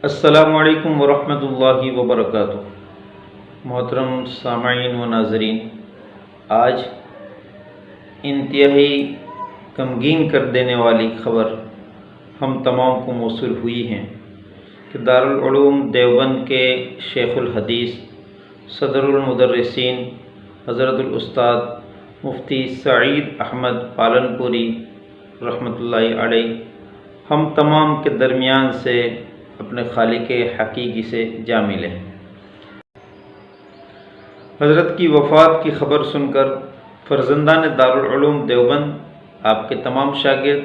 السلام علیکم ورحمۃ اللہ وبرکاتہ۔ محترم سامعین و ناظرین، آج انتہائی غمگین کر دینے والی خبر ہم تمام کو موصول ہوئی ہے کہ دارالعلوم دیوبند کے شیخ الحدیث صدر المدرسین حضرت الاستاذ مفتی سعید احمد پالنپوری رحمۃ اللہ علیہ ہم تمام کے درمیان سے اپنے خالق حقیقی سے جا ملے۔ حضرت کی وفات کی خبر سن کر فرزندان دارالعلوم دیوبند، آپ کے تمام شاگرد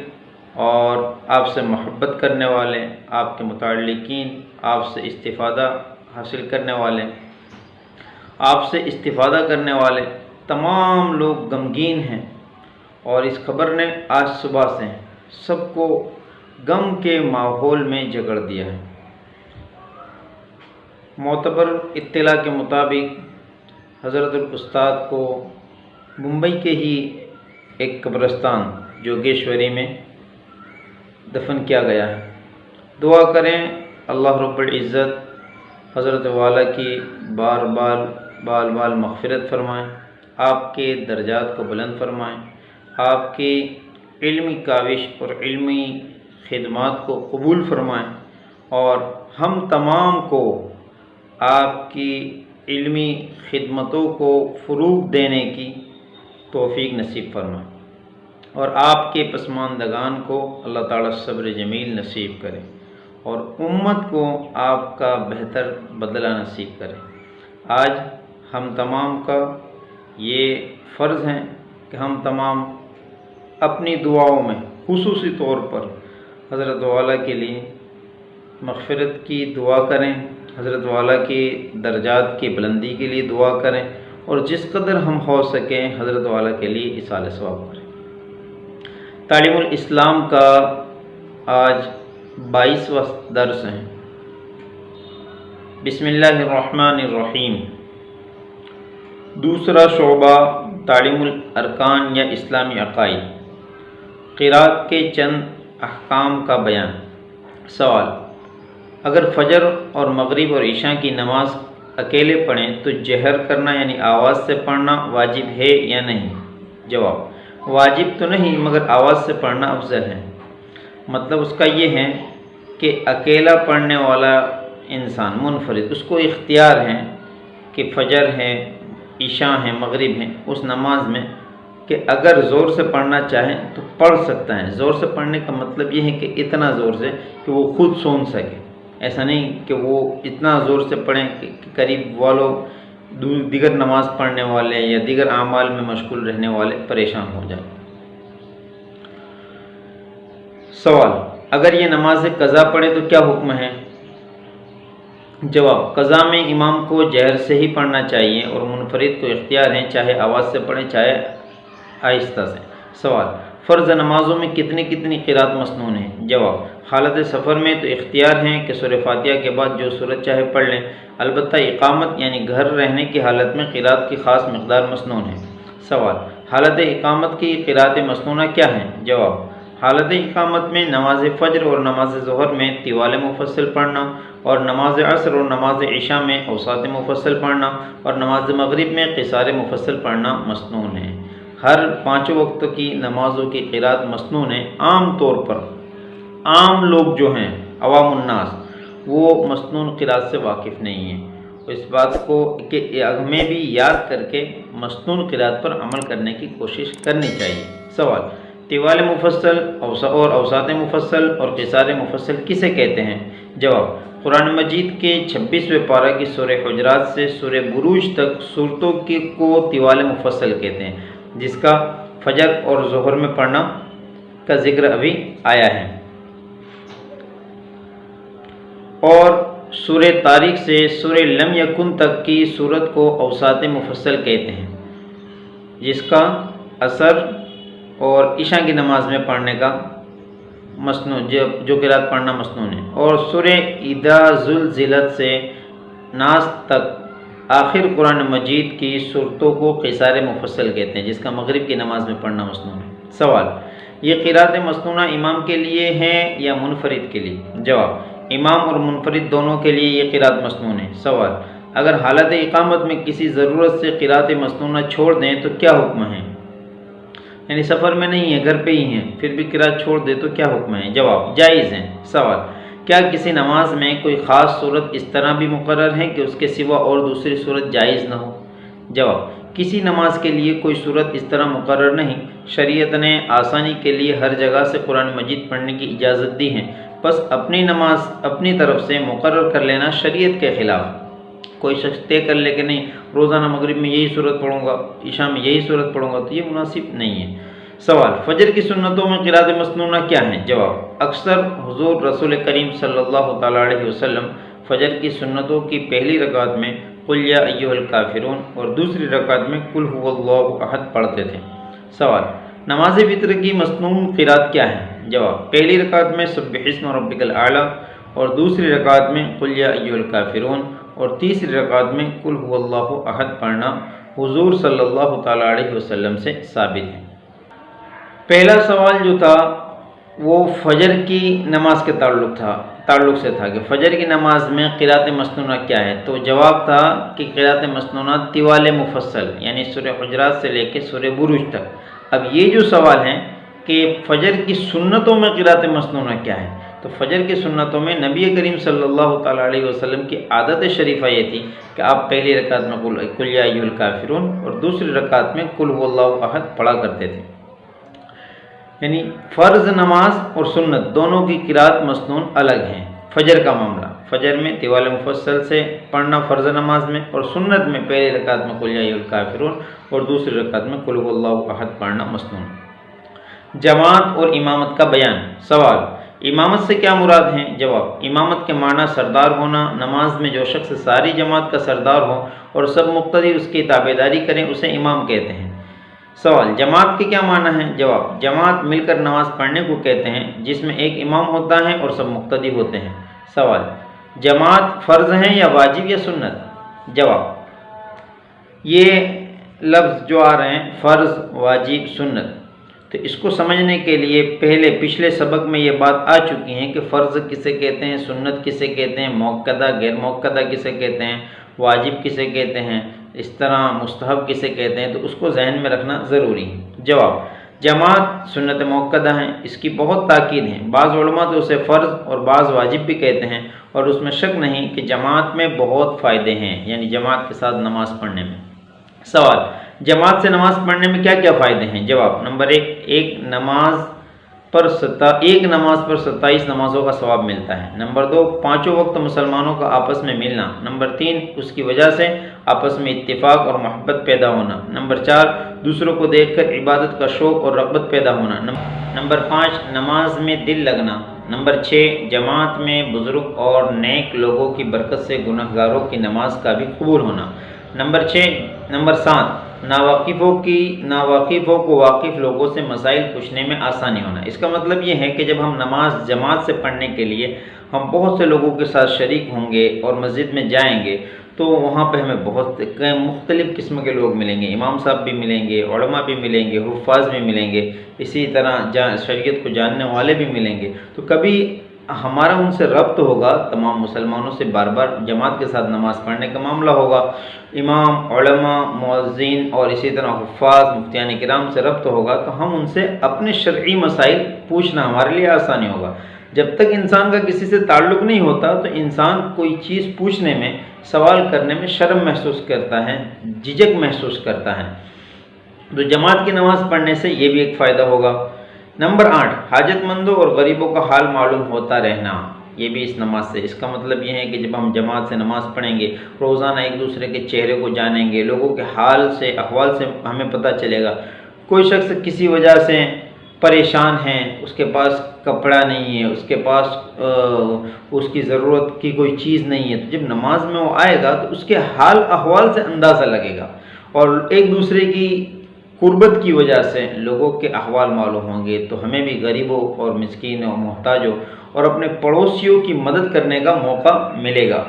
اور آپ سے محبت کرنے والے، آپ کے متعلقین، آپ سے استفادہ حاصل کرنے والے، آپ سے استفادہ کرنے والے تمام لوگ غمگین ہیں، اور اس خبر نے آج صبح سے سب کو غم کے ماحول میں جکڑ دیا ہے۔ معتبر اطلاع کے مطابق حضرت الاستاذ کو ممبئی کے ہی ایک قبرستان جوگیشوری میں دفن کیا گیا ہے۔ دعا کریں اللہ رب العزت حضرت والا کی بار بار مغفرت فرمائیں، آپ کے درجات کو بلند فرمائیں، آپ کی علمی کاوش اور علمی خدمات کو قبول فرمائیں، اور ہم تمام کو آپ کی علمی خدمتوں کو فروغ دینے کی توفیق نصیب فرمائیں، اور آپ کے پسماندگان کو اللہ تعالیٰ صبر جمیل نصیب کرے، اور امت کو آپ کا بہتر بدلہ نصیب کرے۔ آج ہم تمام کا یہ فرض ہے کہ ہم تمام اپنی دعاؤں میں خصوصی طور پر حضرت والا کے لیے مغفرت کی دعا کریں، حضرت والا کی درجات کی بلندی کے لیے دعا کریں، اور جس قدر ہم ہو سکیں حضرت والا کے لیے ایصال ثواب کریں۔ تعلیم الاسلام کا آج 22واں درس ہے۔ بسم اللہ الرحمن الرحیم۔ دوسرا شعبہ تعلیم الارکان یا اسلامی عقائد، قرات کے چند احکام کا بیان۔ سوال: اگر فجر اور مغرب اور عشاء کی نماز اکیلے پڑھیں تو جہر کرنا یعنی آواز سے پڑھنا واجب ہے یا نہیں؟ جواب: واجب تو نہیں، مگر آواز سے پڑھنا افضل ہے۔ مطلب اس کا یہ ہے کہ اکیلا پڑھنے والا انسان منفرد، اس کو اختیار ہے کہ فجر ہے، عشاء ہے، مغرب ہے، اس نماز میں کہ اگر زور سے پڑھنا چاہے تو پڑھ سکتا ہے۔ زور سے پڑھنے کا مطلب یہ ہے کہ اتنا زور سے کہ وہ خود سن سکے، ایسا نہیں کہ وہ اتنا زور سے پڑھیں کہ قریب والوں دیگر نماز پڑھنے والے یا دیگر اعمال میں مشغول رہنے والے پریشان ہو جائیں۔ سوال: اگر یہ نماز قضا پڑھے تو کیا حکم ہے؟ جواب: قضا میں امام کو جہر سے ہی پڑھنا چاہیے، اور منفرد کو اختیار ہے چاہے آواز سے پڑھیں چاہے آہستہ سے۔ سوال: فرض نمازوں میں کتنی قرات مسنون ہے؟ جواب: حالت سفر میں تو اختیار ہیں کہ سورہ فاتحہ کے بعد جو سورت چاہے پڑھ لیں، البتہ اقامت یعنی گھر رہنے کی حالت میں قرات کی خاص مقدار مسنون ہے۔ سوال: حالت اقامت کی قرات مسنونہ کیا ہیں؟ جواب: حالت اقامت میں نماز فجر اور نماز ظہر میں طوال مفصل پڑھنا، اور نماز عصر اور نماز عشاء میں اوساط مفصل پڑھنا، اور نماز مغرب میں قصار مفصل پڑھنا مسنون ہے۔ ہر 5 وقت کی نمازوں کی قرات مسنون ہے۔ عام طور پر عام لوگ جو ہیں، عوام الناس، وہ مسنون قرات سے واقف نہیں ہیں۔ اس بات کو کہ ہمیں بھی یاد کر کے مسنون قرات پر عمل کرنے کی کوشش کرنی چاہیے۔ سوال: طوال مفصل اور اوساط مفصل اور قصار مفصل کسے کہتے ہیں؟ جواب: قرآن مجید کے 26ویں پارہ کی سورہ حجرات سے سورہ بروج تک صورتوں کو طوال مفصل کہتے ہیں، جس کا فجر اور ظہر میں پڑھنا کا ذکر ابھی آیا ہے، اور سورہ طارق سے سورہ لم یکن تک کی صورت کو اوساط مفصل کہتے ہیں، جس کا عصر اور عشاء کی نماز میں پڑھنے کا مسنون جو قرات پڑھنا مسنون ہے، اور سورہ اذا زلزلت سے ناس تک آخر قرآن مجید کی صورتوں کو قصار مفصل کہتے ہیں، جس کا مغرب کی نماز میں پڑھنا مسنون ہے۔ سوال: یہ قرات مسنونہ امام کے لیے ہے یا منفرد کے لیے؟ جواب: امام اور منفرد دونوں کے لیے یہ قرات مسنون ہے۔ سوال، اگر حالت اقامت میں کسی ضرورت سے قرات مسنونہ چھوڑ دیں تو کیا حکم ہے؟ یعنی سفر میں نہیں ہے، گھر پہ ہی ہیں، پھر بھی قرات چھوڑ دے تو کیا حکم ہے؟ جواب، جائز ہیں۔ سوال، کیا کسی نماز میں کوئی خاص صورت اس طرح بھی مقرر ہے کہ اس کے سوا اور دوسری صورت جائز نہ ہو؟ جواب، کسی نماز کے لیے کوئی صورت اس طرح مقرر نہیں۔ شریعت نے آسانی کے لیے ہر جگہ سے قرآن مجید پڑھنے کی اجازت دی ہے، بس اپنی نماز اپنی طرف سے مقرر کر لینا شریعت کے خلاف۔ کوئی شخص طے کر لے کہ نہیں روزانہ مغرب میں یہی صورت پڑھوں گا، عشاء میں یہی صورت پڑھوں گا، تو یہ مناسب نہیں ہے۔ سوال، فجر کی سنتوں میں قرات مسنونہ کیا ہیں؟ جواب، اکثر حضور رسول کریم صلی اللہ تعالیٰ علیہ وسلم فجر کی سنتوں کی پہلی رکعت میں قل یا ایھا الکافرون اور دوسری رکعت میں قل ھو اللہ احد پڑھتے تھے۔ سوال، نماز وتر کی مسنون قرات کیا ہے؟ جواب، پہلی رکعت میں سبح اسم ربک الاعلی اور دوسری رکعت میں قل یا ایھا الکافرون اور تیسری رکعت میں قل ھو اللہ احد پڑھنا حضور صلی اللہ تعالیٰ علیہ وسلم سے ثابت ہے۔ پہلا سوال جو تھا وہ فجر کی نماز کے تعلق سے تھا کہ فجر کی نماز میں قرات مسنونہ کیا ہے، تو جواب تھا کہ قرات مسنونہ طوال مفصل یعنی سورہ حجرات سے لے کے سورہ بروج تک۔ اب یہ جو سوال ہے کہ فجر کی سنتوں میں قرات مسنونہ کیا ہے، تو فجر کی سنتوں میں نبی کریم صلی اللہ تعالیٰ علیہ وسلم کی عادت شریفہ یہ تھی کہ آپ پہلی رکعت میں قل یا ایھا الکافرون اور دوسری رکعت میں قل ھو اللہ احد پڑھا کرتے تھے۔ یعنی فرض نماز اور سنت دونوں کی قرات مسنون الگ ہیں۔ فجر کا معاملہ، فجر میں طوال مفصل سے پڑھنا فرض نماز میں، اور سنت میں پہلی رکعت میں قل یا ایھا الکافرون اور دوسری رکعت میں قل ھو اللہ احد پڑھنا مسنون۔ جماعت اور امامت کا بیان۔ سوال، امامت سے کیا مراد ہیں؟ جواب، امامت کے معنی سردار ہونا۔ نماز میں جو شخص ساری جماعت کا سردار ہو اور سب مقتدی اس کی تابعداری کریں اسے امام کہتے ہیں۔ سوال، جماعت کے کیا معنی ہیں؟ جواب، جماعت مل کر نماز پڑھنے کو کہتے ہیں جس میں ایک امام ہوتا ہے اور سب مقتدی ہوتے ہیں۔ سوال، جماعت فرض ہے یا واجب یا سنت؟ جواب، یہ لفظ جو آ رہے ہیں فرض، واجب، سنت، تو اس کو سمجھنے کے لیے پچھلے سبق میں یہ بات آ چکی ہے کہ فرض کسے کہتے ہیں، سنت کسے کہتے ہیں، موقدہ غیر موقدہ کسے کہتے ہیں، واجب کسے کہتے ہیں، اس طرح مستحب کسے کہتے ہیں، تو اس کو ذہن میں رکھنا ضروری ہے۔ جواب، جماعت سنت موقدہ ہیں، اس کی بہت تاکید ہے۔ بعض علماء تو اسے فرض اور بعض واجب بھی کہتے ہیں، اور اس میں شک نہیں کہ جماعت میں بہت فائدے ہیں، یعنی جماعت کے ساتھ نماز پڑھنے میں۔ سوال، جماعت سے نماز پڑھنے میں کیا کیا فائدے ہیں؟ جواب، نمبر 1، ایک نماز پر 27 نمازوں کا ثواب ملتا ہے۔ نمبر 2، پانچوں وقت مسلمانوں کا آپس میں ملنا۔ نمبر 3، اس کی وجہ سے آپس میں اتفاق اور محبت پیدا ہونا۔ نمبر 4، دوسروں کو دیکھ کر عبادت کا شوق اور رغبت پیدا ہونا۔ نمبر 5، نماز میں دل لگنا۔ نمبر 6، جماعت میں بزرگ اور نیک لوگوں کی برکت سے گنہگاروں کی نماز کا بھی قبول ہونا۔ نمبر 7، ناواقفوں کو واقف لوگوں سے مسائل پوچھنے میں آسانی ہونا۔ اس کا مطلب یہ ہے کہ جب ہم نماز جماعت سے پڑھنے کے لیے ہم بہت سے لوگوں کے ساتھ شریک ہوں گے اور مسجد میں جائیں گے تو وہاں پہ ہمیں بہت مختلف قسم کے لوگ ملیں گے، امام صاحب بھی ملیں گے، علماء بھی ملیں گے، حفاظ بھی ملیں گے، اسی طرح شریعت کو جاننے والے بھی ملیں گے۔ تو کبھی ہمارا ان سے ربط ہوگا، تمام مسلمانوں سے بار بار جماعت کے ساتھ نماز پڑھنے کا معاملہ ہوگا، امام، علماء، مؤذن اور اسی طرح حفاظ، مفتیان کرام سے ربط ہوگا، تو ہم ان سے اپنے شرعی مسائل پوچھنا ہمارے لیے آسانی ہوگا۔ جب تک انسان کا کسی سے تعلق نہیں ہوتا تو انسان کوئی چیز پوچھنے میں، سوال کرنے میں شرم محسوس کرتا ہے، جھجک محسوس کرتا ہے۔ تو جماعت کی نماز پڑھنے سے یہ بھی ایک فائدہ ہوگا۔ نمبر 8، حاجت مندوں اور غریبوں کا حال معلوم ہوتا رہنا، یہ بھی اس نماز سے۔ اس کا مطلب یہ ہے کہ جب ہم جماعت سے نماز پڑھیں گے، روزانہ ایک دوسرے کے چہرے کو جانیں گے، لوگوں کے حال سے، احوال سے ہمیں پتہ چلے گا۔ کوئی شخص کسی وجہ سے پریشان ہے، اس کے پاس کپڑا نہیں ہے، اس کے پاس اس کی ضرورت کی کوئی چیز نہیں ہے، تو جب نماز میں وہ آئے گا تو اس کے حال احوال سے اندازہ لگے گا، اور ایک دوسرے کی قربت کی وجہ سے لوگوں کے احوال معلوم ہوں گے، تو ہمیں بھی غریبوں اور مسکینوں اور محتاجوں اور اپنے پڑوسیوں کی مدد کرنے کا موقع ملے گا۔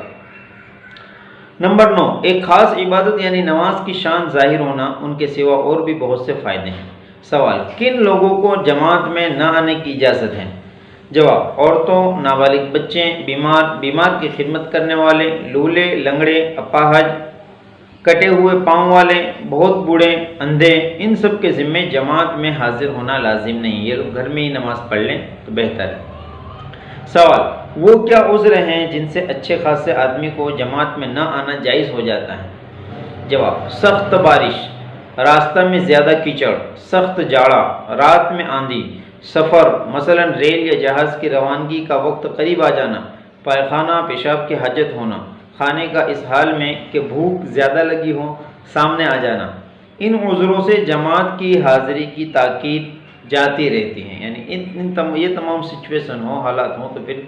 نمبر 9، ایک خاص عبادت یعنی نماز کی شان ظاہر ہونا، ان کے سوا اور بھی بہت سے فائدے ہیں۔ سوال، کن لوگوں کو جماعت میں نہ آنے کی اجازت ہے؟ جواب: عورتوں، نابالغ بچے، بیمار کی خدمت کرنے والے، لولے، لنگڑے، اپاہج، کٹے ہوئے پاؤں والے، بہت بوڑھے، اندھے، ان سب کے ذمے جماعت میں حاضر ہونا لازم نہیں، یہ لوگ گھر میں ہی نماز پڑھ لیں تو بہتر ہے۔ سوال: وہ کیا عذر ہیں جن سے اچھے خاصے آدمی کو جماعت میں نہ آنا جائز ہو جاتا ہے؟ جواب: سخت بارش، راستہ میں زیادہ کیچڑ، سخت جاڑا، رات میں آندھی، سفر مثلا ریل یا جہاز کی روانگی کا وقت قریب آ جانا، پائخانہ پیشاب کی حاجت ہونا، کھانے کا اس حال میں کہ بھوک زیادہ لگی ہو سامنے آ جانا، ان عذروں سے جماعت کی حاضری کی تاکید جاتی رہتی ہے۔ یعنی یہ تمام سچویشن ہو، حالات ہوں، تو پھر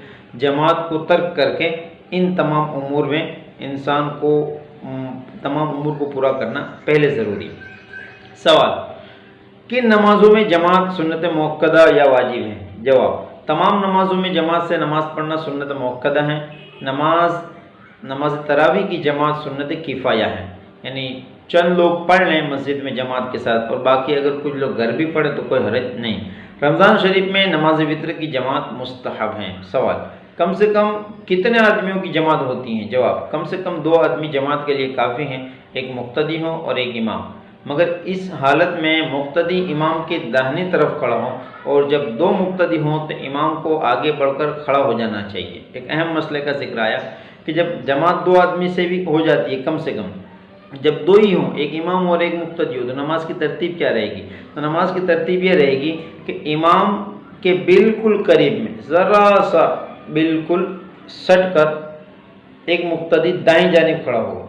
جماعت کو ترک کر کے ان تمام امور میں انسان کو تمام امور کو پورا کرنا پہلے ضروری ہے۔ سوال: کن نمازوں میں جماعت سنت موقدہ یا واجب ہے؟ جواب: تمام نمازوں میں جماعت سے نماز پڑھنا سنت موقدہ ہے۔ نماز تراویح کی جماعت سنت کفایہ ہے، یعنی چند لوگ پڑھ لیں مسجد میں جماعت کے ساتھ، اور باقی اگر کچھ لوگ گھر بھی پڑھیں تو کوئی حرج نہیں۔ رمضان شریف میں نماز وطر کی جماعت مستحب ہے۔ سوال: کم سے کم کتنے آدمیوں کی جماعت ہوتی ہیں؟ جواب: کم سے کم 2 آدمی جماعت کے لیے کافی ہیں، ایک مقتدی ہو اور ایک امام، مگر اس حالت میں مقتدی امام کے داہنی طرف کھڑا ہو، اور جب 2 مقتدی ہوں تو امام کو آگے بڑھ کر کھڑا ہو جانا چاہیے۔ ایک اہم مسئلے کا ذکر آیا کہ جب جماعت 2 آدمی سے بھی ہو جاتی ہے، کم سے کم جب 2 ہی ہوں، ایک امام اور ایک مقتدی ہو، تو نماز کی ترتیب کیا رہے گی؟ تو نماز کی ترتیب یہ رہے گی کہ امام کے بالکل قریب میں ذرا سا بالکل سٹ کر ایک مقتدی دائیں جانب کھڑا ہوگا،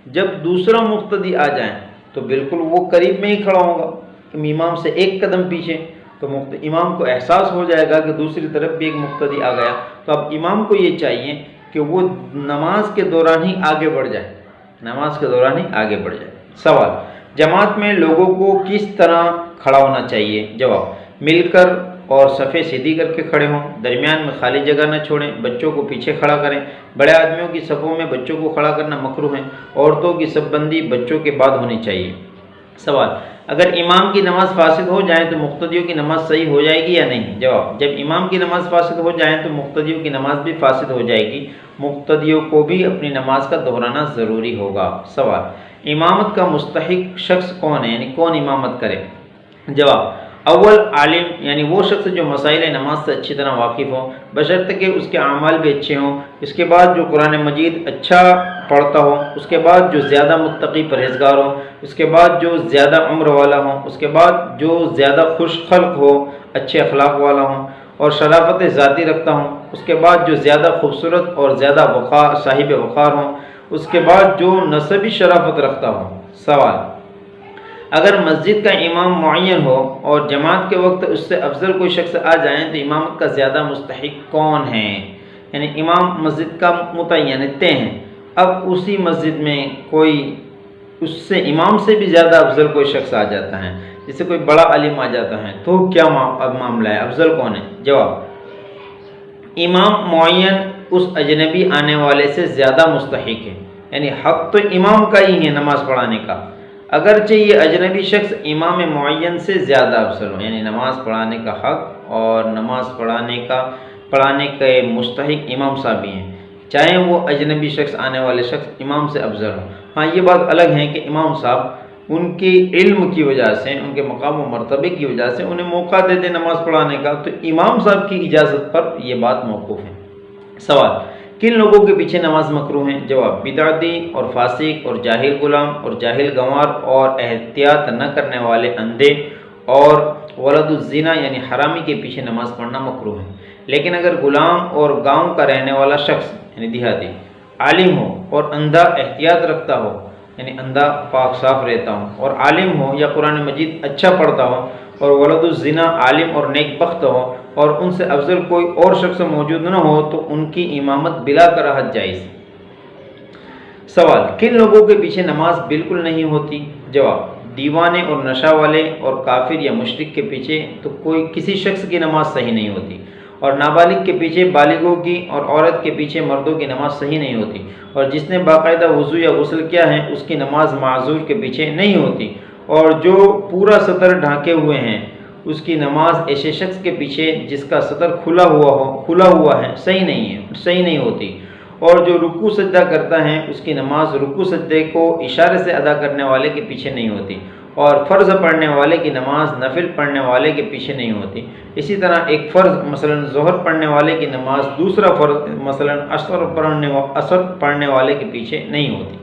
جب دوسرا مقتدی آ جائیں تو بالکل وہ قریب میں ہی کھڑا ہوگا، امام سے 1 قدم پیچھے، تو امام کو احساس ہو جائے گا کہ دوسری طرف بھی ایک مقتدی آ گیا، تو اب امام کو یہ چاہیے کہ وہ نماز کے دوران ہی آگے بڑھ جائے، سوال: جماعت میں لوگوں کو کس طرح کھڑا ہونا چاہیے؟ جواب: مل کر اور صفیں سیدھی کر کے کھڑے ہوں، درمیان میں خالی جگہ نہ چھوڑیں، بچوں کو پیچھے کھڑا کریں، بڑے آدمیوں کی صفوں میں بچوں کو کھڑا کرنا مکروہ ہے، عورتوں کی صف بندی بچوں کے بعد ہونی چاہیے۔ سوال: اگر امام کی نماز فاسد ہو جائیں تو مقتدیوں کی نماز صحیح ہو جائے گی یا نہیں؟ جواب: جب امام کی نماز فاسد ہو جائیں تو مقتدیوں کی نماز بھی فاسد ہو جائے گی، مقتدیوں کو بھی اپنی نماز کا دہرانا ضروری ہوگا۔ سوال: امامت کا مستحق شخص کون ہے، یعنی کون امامت کرے؟ جواب: اول عالم، یعنی وہ شخص جو مسائل نماز سے اچھی طرح واقف ہو، بشرطے کہ اس کے اعمال بھی اچھے ہوں، اس کے بعد جو قرآن مجید اچھا پڑھتا ہو، اس کے بعد جو زیادہ متقی پرہیزگار ہو، اس کے بعد جو زیادہ عمر والا ہو، اس کے بعد جو زیادہ خوش خلق ہو، اچھے اخلاق والا ہو اور شرافت ذاتی رکھتا ہوں، اس کے بعد جو زیادہ خوبصورت اور زیادہ صاحب وقار ہوں، اس کے بعد جو نسبی شرافت رکھتا ہو۔ سوال: اگر مسجد کا امام معین ہو اور جماعت کے وقت اس سے افضل کوئی شخص آ جائیں تو امامت کا زیادہ مستحق کون ہے؟ یعنی امام مسجد کا متعین طے ہیں، اب اسی مسجد میں کوئی اس سے امام سے بھی زیادہ افضل کوئی شخص آ جاتا ہے، جیسے کوئی بڑا عالم آ جاتا ہے، تو کیا اب معاملہ ہے، افضل کون ہے؟ جواب: امام معین اس اجنبی آنے والے سے زیادہ مستحق ہے، یعنی حق تو امام کا ہی ہے نماز پڑھانے کا، اگرچہ یہ اجنبی شخص امام معین سے زیادہ افضل ہو، یعنی نماز پڑھانے کا حق اور نماز پڑھانے کے مستحق امام صاحب ہی ہیں، چاہے وہ اجنبی شخص آنے والے شخص امام سے افضل ہو۔ ہاں یہ بات الگ ہے کہ امام صاحب ان کے علم کی وجہ سے، ان کے مقام و مرتبے کی وجہ سے انہیں موقع دے دے نماز پڑھانے کا، تو امام صاحب کی اجازت پر یہ بات موقوف ہے۔ سوال: کن لوگوں کے پیچھے نماز مکروہ ہے؟ جواب: بدعتی اور فاسق اور جاہل غلام اور جاہل گنوار اور احتیاط نہ کرنے والے اندھے اور ولد الزنا یعنی حرامی کے پیچھے نماز پڑھنا مکروہ ہے، لیکن اگر غلام اور گاؤں کا رہنے والا شخص یعنی دیہاتی عالم ہو اور اندھا احتیاط رکھتا ہو، یعنی اندھا پاک صاف رہتا ہو اور عالم ہو یا قرآن مجید اچھا پڑھتا ہو اور ولد الزنا عالم اور نیک بخت ہو اور ان سے افضل کوئی اور شخص موجود نہ ہو تو ان کی امامت بلا کراہت جائز ہے۔ سوال: کن لوگوں کے پیچھے نماز بالکل نہیں ہوتی؟ جواب: دیوانے اور نشہ والے اور کافر یا مشرک کے پیچھے تو کسی شخص کی نماز صحیح نہیں ہوتی، اور نابالغ کے پیچھے بالغوں کی اور عورت کے پیچھے مردوں کی نماز صحیح نہیں ہوتی، اور جس نے باقاعدہ وضو یا غسل کیا ہے اس کی نماز معذور کے پیچھے نہیں ہوتی، اور جو پورا سطر ڈھانکے ہوئے ہیں اس کی نماز ایسے شخص کے پیچھے جس کا صدر کھلا ہوا ہے صحیح نہیں ہوتی، اور جو رکوع سجدہ کرتا ہے اس کی نماز رکوع سجدے کو اشارے سے ادا کرنے والے کے پیچھے نہیں ہوتی، اور فرض پڑھنے والے کی نماز نفل پڑھنے والے کے پیچھے نہیں ہوتی۔ اسی طرح ایک فرض مثلا ظہر پڑھنے والے کی نماز دوسرا فرض مثلا عصر پڑھنے والے کے پیچھے نہیں ہوتی۔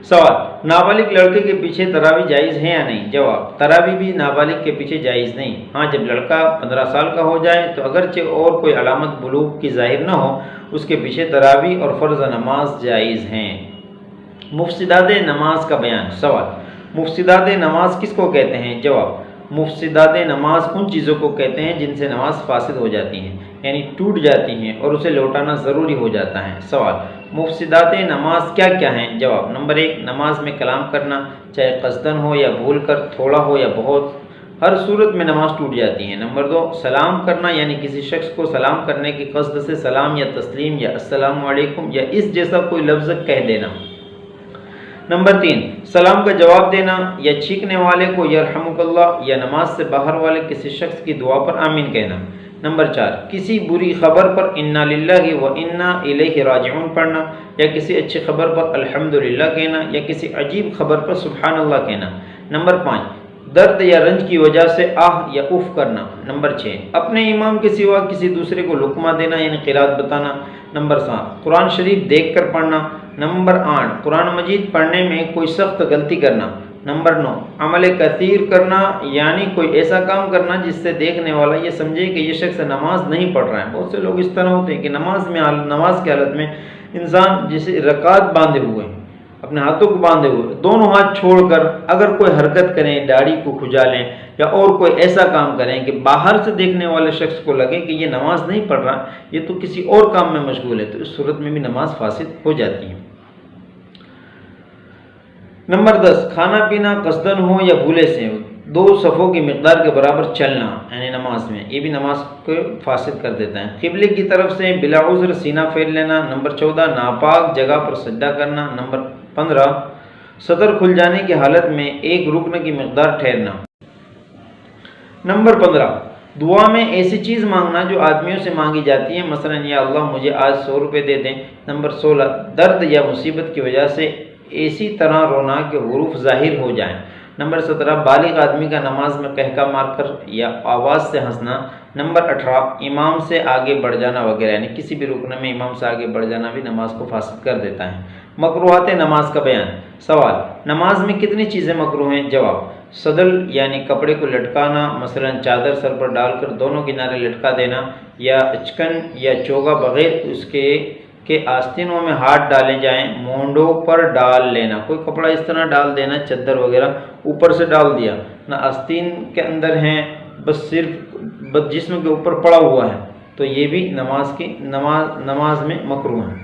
سوال: نابالغ لڑکے کے پیچھے تراویح جائز ہے یا نہیں؟ جواب: تراویح بھی نابالغ کے پیچھے جائز نہیں۔ ہاں، جب لڑکا 15 سال کا ہو جائے تو اگرچہ اور کوئی علامت بلوغ کی ظاہر نہ ہو، اس کے پیچھے تراویح اور فرض نماز جائز ہیں۔ مفسدات نماز کا بیان۔ سوال: مفسدات نماز کس کو کہتے ہیں؟ جواب: مفسدات نماز ان چیزوں کو کہتے ہیں جن سے نماز فاسد ہو جاتی ہیں، یعنی ٹوٹ جاتی ہیں اور اسے لوٹانا ضروری ہو جاتا ہے۔ سوال: مفسدات نماز کیا کیا ہیں؟ جواب: نمبر 1، نماز میں کلام کرنا، چاہے قصدن ہو یا بھول کر، تھوڑا ہو یا بہت، ہر صورت میں نماز ٹوٹ جاتی ہے۔ نمبر 2، سلام کرنا، یعنی کسی شخص کو سلام کرنے کی قصد سے سلام یا تسلیم یا السلام علیکم یا اس جیسا کوئی لفظ کہہ دینا۔ نمبر 3، سلام کا جواب دینا یا چھینکنے والے کو یرحمک اللہ یا نماز سے باہر والے کسی شخص کی دعا پر آمین کہنا۔ نمبر 4، کسی بری خبر پر انا للہ و انا الیہ راجعون پڑھنا، یا کسی اچھی خبر پر الحمدللہ کہنا، یا کسی عجیب خبر پر سبحان اللہ کہنا۔ نمبر 5، درد یا رنج کی وجہ سے آہ یا اف کرنا۔ نمبر 6، اپنے امام کے سوا کسی دوسرے کو لقمہ دینا یعنی قرات بتانا۔ نمبر 7، قرآن شریف دیکھ کر پڑھنا۔ نمبر 8، قرآن مجید پڑھنے میں کوئی سخت غلطی کرنا۔ نمبر 9، عمل کثیر کرنا، یعنی کوئی ایسا کام کرنا جس سے دیکھنے والا یہ سمجھے کہ یہ شخص نماز نہیں پڑھ رہا ہے۔ بہت سے لوگ اس طرح ہوتے ہیں کہ نماز کی حالت میں انسان جسے رکعت باندھے ہوئے ہیں، اپنے ہاتھوں کو باندھے ہوئے، دونوں ہاتھ چھوڑ کر اگر کوئی حرکت کریں، داڑھی کو کھجالیں یا اور کوئی ایسا کام کریں کہ باہر سے دیکھنے والے شخص کو لگے کہ یہ نماز نہیں پڑھ رہا، یہ تو کسی اور کام میں مشغول ہے، تو اس صورت میں بھی نماز فاسد ہو جاتی ہے۔ نمبر 10، کھانا پینا قصدن ہو یا بھولے سے 2 صفوں کی مقدار کے برابر چلنا، یعنی نماز میں، یہ بھی نماز کو فاسد کر دیتا ہے۔ قبلے کی طرف سے بلا عذر سینہ پھیر لینا۔ نمبر 14، ناپاک جگہ پر سجدہ کرنا۔ نمبر 15، صدر کھل جانے کی حالت میں ایک رکن کی مقدار ٹھہرنا۔ نمبر 15، دعا میں ایسی چیز مانگنا جو آدمیوں سے مانگی جاتی ہے، مثلا یا اللہ مجھے آج 100 روپے دے دیں۔ نمبر 16، درد یا مصیبت کی وجہ سے اسی طرح رونا کہ حروف ظاہر ہو جائیں۔ نمبر 17، بالغ آدمی کا نماز میں قہقہ مار کر یا آواز سے ہنسنا۔ نمبر 18، امام سے آگے بڑھ جانا وغیرہ، یعنی کسی بھی رکن میں امام سے آگے بڑھ جانا بھی نماز کو فاسد کر دیتا ہے۔ مکروہات نماز کا بیان۔ سوال: نماز میں کتنی چیزیں مکروہ ہیں؟ جواب: صدل یعنی کپڑے کو لٹکانا، مثلا چادر سر پر ڈال کر دونوں کنارے لٹکا دینا، یا اچکن یا چوگا بغیر اس کے آستینوں میں ہاتھ ڈالے جائیں، مونڈوں پر ڈال لینا، کوئی کپڑا اس طرح ڈال دینا، چادر وغیرہ اوپر سے ڈال دیا، نہ آستین کے اندر ہیں، بس صرف جسم کے اوپر پڑا ہوا ہے، تو یہ بھی نماز میں مکروہ ہے۔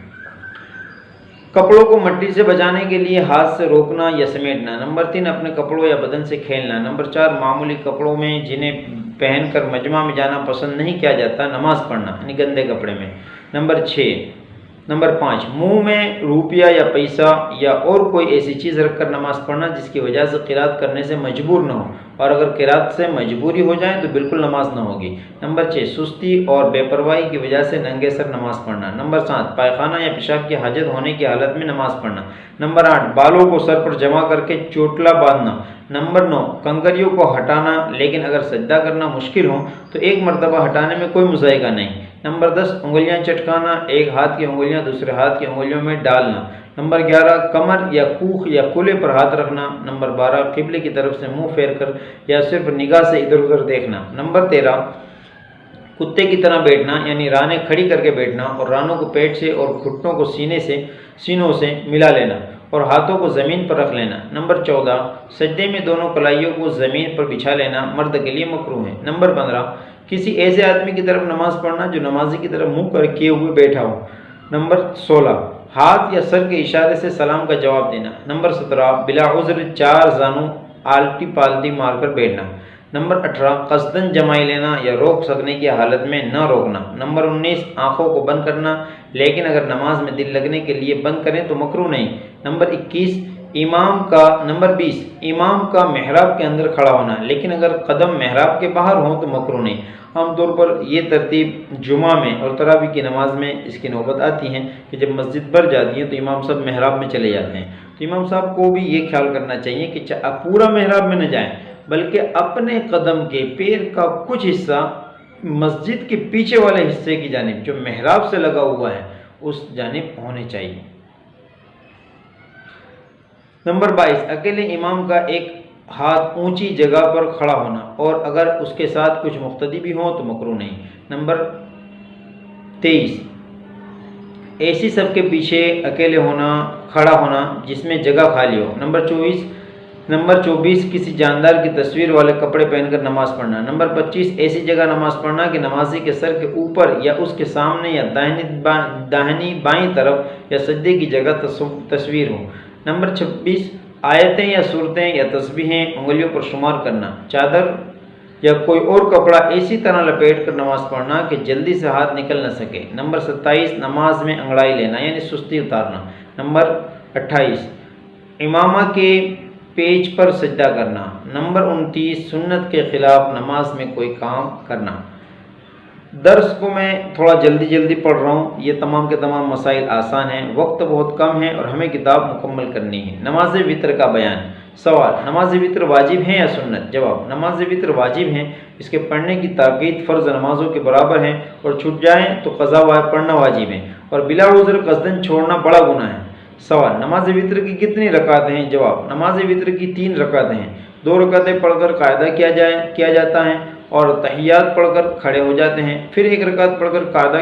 کپڑوں کو مٹی سے بچانے کے لیے ہاتھ سے روکنا یا سمیٹنا۔ نمبر 3، اپنے کپڑوں یا بدن سے کھیلنا۔ نمبر 4، معمولی کپڑوں میں جنہیں پہن کر مجمع میں جانا پسند نہیں کیا جاتا نماز پڑھنا، یعنی گندے کپڑے میں۔ نمبر 5، منہ میں روپیہ یا پیسہ یا اور کوئی ایسی چیز رکھ کر نماز پڑھنا جس کی وجہ سے قرات کرنے سے مجبور نہ ہو، اور اگر قرات سے مجبوری ہو جائے تو بالکل نماز نہ ہوگی۔ نمبر 6، سستی اور بے پرواہی کی وجہ سے ننگے سر نماز پڑھنا۔ نمبر 7، پائخانہ یا پیشاب کی حاجت ہونے کی حالت میں نماز پڑھنا۔ نمبر 8، بالوں کو سر پر جمع کر کے چوٹلا باندھنا۔ نمبر 9، کنگریوں کو ہٹانا، لیکن اگر سجدہ کرنا مشکل ہو تو ایک مرتبہ ہٹانے میں کوئی مضائقہ نہیں۔ نمبر 10، انگلیاں چٹکانا، ایک ہاتھ کی انگلیاں دوسرے ہاتھ کی انگلیوں میں ڈالنا۔ نمبر 11، کمر یا کوکھ یا کولے پر ہاتھ رکھنا۔ نمبر 12، قبلے کی طرف سے منہ پھیر کر یا صرف نگاہ سے ادھر ادھر دیکھنا۔ نمبر 13، کتے کی طرح بیٹھنا، یعنی رانیں کھڑی کر کے بیٹھنا اور رانوں کو پیٹ سے اور گھٹنوں کو سینوں سے ملا لینا اور ہاتھوں کو زمین پر رکھ لینا۔ نمبر 14، سجدے میں دونوں کلائیوں کو زمین پر بچھا لینا، مرد کے لیے مکروہ ہے۔ نمبر 15، کسی ایسے آدمی کی طرف نماز پڑھنا جو نمازی کی طرف منہ کر کیے ہوئے بیٹھا ہو۔ نمبر 16، ہاتھ یا سر کے اشارے سے سلام کا جواب دینا۔ نمبر 17، بلا عذر 4 زانوں آلٹی پالٹی مار کر بیٹھنا۔ نمبر 18، قصدن جمائی لینا یا روک سکنے کی حالت میں نہ روکنا۔ نمبر 19، آنکھوں کو بند کرنا، لیکن اگر نماز میں دل لگنے کے لیے بند کریں تو مکروہ نہیں۔ نمبر 21، امام کا نمبر 20 امام کا محراب کے اندر کھڑا ہونا، لیکن اگر قدم محراب کے باہر ہوں تو مکروہ نہیں۔ عام طور پر یہ ترتیب جمعہ میں اور تراویح کی نماز میں اس کی نوبت آتی ہے کہ جب مسجد بھر جاتی ہے تو امام صاحب محراب میں چلے جاتے ہیں، تو امام صاحب کو بھی یہ خیال کرنا چاہیے کہ پورا محراب میں نہ جائیں، بلکہ اپنے قدم کے پیر کا کچھ حصہ مسجد کے پیچھے والے حصے کی جانب جو محراب سے لگا ہوا ہے اس جانب ہونے چاہیے۔ نمبر 22 اکیلے امام کا ایک ہاتھ اونچی جگہ پر کھڑا ہونا، اور اگر اس کے ساتھ کچھ مقتدی بھی ہوں تو مکروہ نہیں۔ نمبر 23 ایسی صف کے پیچھے اکیلے کھڑا ہونا جس میں جگہ خالی ہو۔ نمبر 24 کسی جاندار کی تصویر والے کپڑے پہن کر نماز پڑھنا۔ نمبر 25 ایسی جگہ نماز پڑھنا کہ نمازی کے سر کے اوپر یا اس کے سامنے یا داہنی بائیں طرف یا سجدے کی جگہ تصویر ہو۔ نمبر 26 آیتیں یا صورتیں یا تسبیحیں انگلیوں پر شمار کرنا۔ چادر یا کوئی اور کپڑا اسی طرح لپیٹ کر نماز پڑھنا کہ جلدی سے ہاتھ نکل نہ سکے۔ نمبر 27 نماز میں انگڑائی لینا یعنی سستی اتارنا۔ نمبر 28 امامہ کے پیچ پر سجدہ کرنا۔ نمبر 29 سنت کے خلاف نماز میں کوئی کام کرنا۔ درس کو میں تھوڑا جلدی پڑھ رہا ہوں، یہ تمام کے تمام مسائل آسان ہیں، وقت بہت کم ہے اور ہمیں کتاب مکمل کرنی ہے۔ نماز وتر کا بیان۔ سوال نماز وتر واجب ہے یا سنت؟ جواب نماز وتر واجب ہے، اس کے پڑھنے کی تاکید فرض نمازوں کے برابر ہے، اور چھوٹ جائیں تو قضا پڑھنا واجب ہے، اور بلا عذر قصدن چھوڑنا بڑا گناہ ہے۔ سوال نماز وتر کی کتنی رکعتیں ہیں؟ جواب نماز وتر کی 3 رکعتیں ہیں، 2 رکعتیں پڑھ کر قاعدہ کیا جاتا ہے اور تحیات پڑھ کر کھڑے ہو جاتے ہیں، پھر 1 رکعت پڑھ کر قاعدہ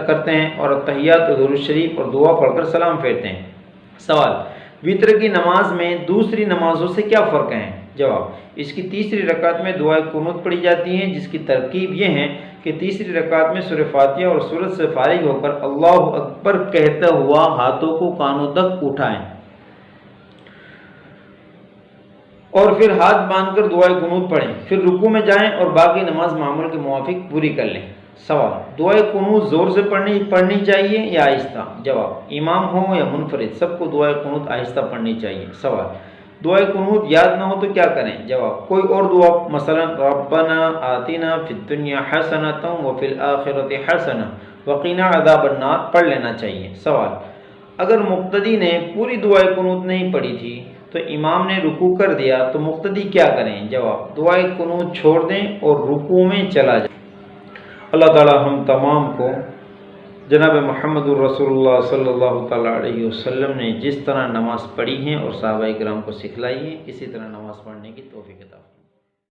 کرتے ہیں اور تحیات و درود شریف اور دعا پڑھ کر سلام پھیرتے ہیں۔ سوال وتر کی نماز میں دوسری نمازوں سے کیا فرق ہے؟ جواب اس کی تیسری رکعت میں دعائے قنوت پڑھی جاتی ہیں، جس کی ترکیب یہ ہے کہ تیسری رکعت میں سورہ فاتحہ اور سورت سے فارغ ہو کر اللہ اکبر کہتا ہوا ہاتھوں کو کانوں تک اٹھائیں اور پھر ہاتھ باندھ کر دعائے قنوت پڑھیں، پھر رکوع میں جائیں اور باقی نماز معمول کے موافق پوری کر لیں۔ سوال دعائے قنوت زور سے پڑھنی چاہیے یا آہستہ؟ جواب امام ہو یا منفرد سب کو دعائے قنوت آہستہ پڑھنی چاہیے۔ سوال دعائے قنوت یاد نہ ہو تو کیا کریں؟ جواب کوئی اور دعا مثلا ربنا آتنا فی الدنیا حسنۃ وفی الآخرۃ حسنۃ وقنا عذاب النار پڑھ لینا چاہیے۔ سوال اگر مقتدی نے پوری دعائے قنوت نہیں پڑھی تھی تو امام نے رکوع کر دیا تو مقتدی کیا کریں؟ جواب دعائے قنوت چھوڑ دیں اور رکوع میں چلا جائے۔ اللہ تعالی ہم تمام کو جناب محمد الرسول اللہ صلی اللہ تعالیٰ علیہ وسلم نے جس طرح نماز پڑھی ہیں اور صحابہ کرام کو سکھلائی ہے اسی طرح نماز پڑھنے کی توفیق عطا فرمائے۔